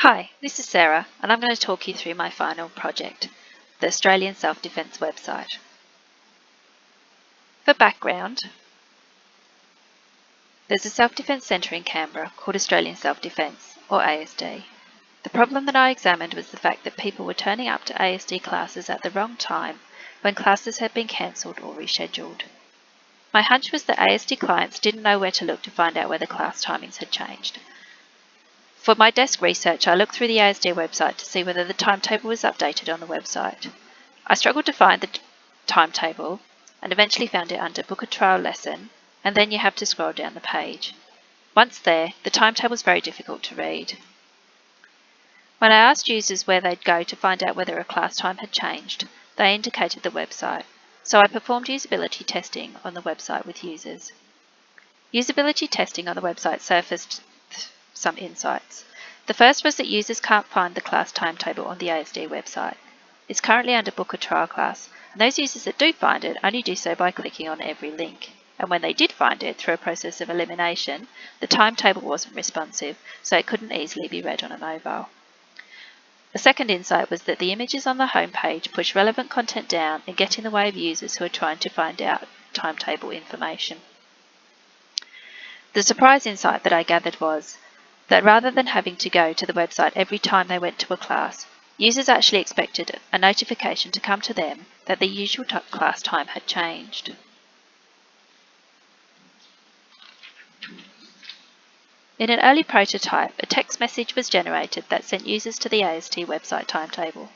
Hi, this is Sarah, and I'm going to talk you through my final project, the Australian Self-Defence website. For background, there's a self-defence centre in Canberra called Australian Self-Defence, or ASD. The problem that I examined was the fact that people were turning up to ASD classes at the wrong time when classes had been cancelled or rescheduled. My hunch was that ASD clients didn't know where to look to find out whether class timings had changed. For my desk research, I looked through the ASD website to see whether the timetable was updated on the website. I struggled to find the timetable and eventually found it under Book a Trial Lesson, and then you have to scroll down the page. Once there, the timetable is very difficult to read. When I asked users where they'd go to find out whether a class time had changed, they indicated the website, so I performed usability testing on the website with users. Usability testing on the website surfaced some insights. The first was that users can't find the class timetable on the ASD website. It's currently under Book a Trial class, and those users that do find it only do so by clicking on every link. And when they did find it through a process of elimination, the timetable wasn't responsive, so it couldn't easily be read on a mobile. The second insight was that the images on the home page push relevant content down and get in the way of users who are trying to find out timetable information. The surprise insight that I gathered was that rather than having to go to the website every time they went to a class, users actually expected a notification to come to them that the usual class time had changed. In an early prototype, a text message was generated that sent users to the ASD website timetable.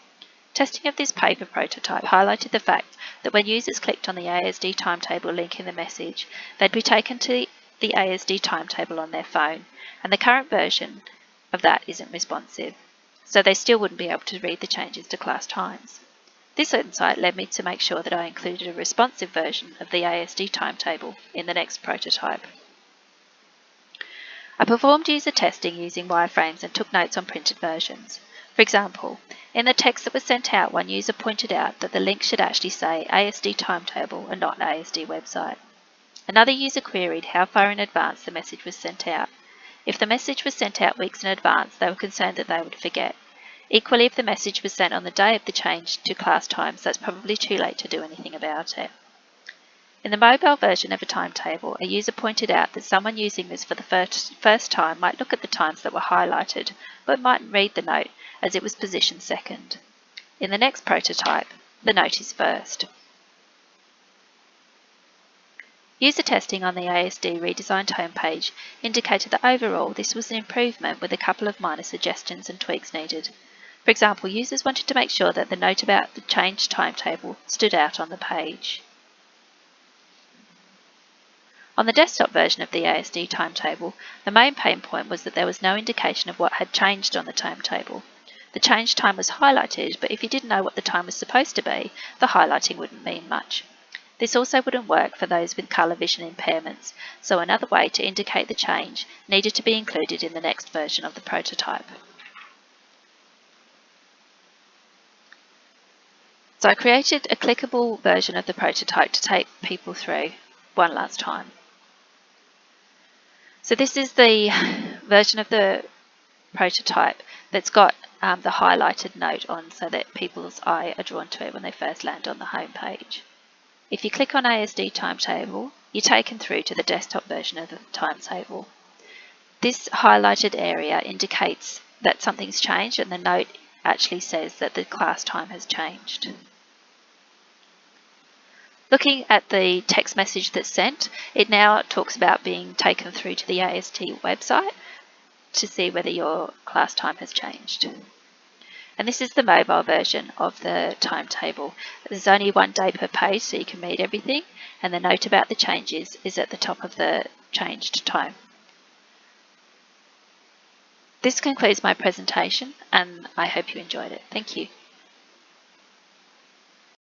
Testing of this paper prototype highlighted the fact that when users clicked on the ASD timetable link in the message, they'd be taken to the ASD timetable on their phone, and the current version of that isn't responsive, so they still wouldn't be able to read the changes to class times. This insight led me to make sure that I included a responsive version of the ASD timetable in the next prototype. I performed user testing using wireframes and took notes on printed versions. For example, in the text that was sent out, one user pointed out that the link should actually say ASD timetable and not ASD website. Another user queried how far in advance the message was sent out. If the message was sent out weeks in advance, they were concerned that they would forget. Equally, if the message was sent on the day of the change to class times, that's probably too late to do anything about it. In the mobile version of a timetable, a user pointed out that someone using this for the first time might look at the times that were highlighted, but mightn't read the note as it was positioned second. In the next prototype, the note is first. User testing on the ASD redesigned homepage indicated that overall this was an improvement with a couple of minor suggestions and tweaks needed. For example, users wanted to make sure that the note about the changed timetable stood out on the page. On the desktop version of the ASD timetable, the main pain point was that there was no indication of what had changed on the timetable. The changed time was highlighted, but if you didn't know what the time was supposed to be, the highlighting wouldn't mean much. This also wouldn't work for those with colour vision impairments, so another way to indicate the change needed to be included in the next version of the prototype. So I created a clickable version of the prototype to take people through one last time. So this is the version of the prototype that's got the highlighted note on so that people's eye are drawn to it when they first land on the home page. If you click on ASD timetable, you're taken through to the desktop version of the timetable. This highlighted area indicates that something's changed, and the note actually says that the class time has changed. Looking at the text message that's sent, it now talks about being taken through to the ASD website to see whether your class time has changed. And this is the mobile version of the timetable. There's only 1 day per page, so you can read everything, and the note about the changes is at the top of the changed time. This concludes my presentation, and I hope you enjoyed it. Thank you.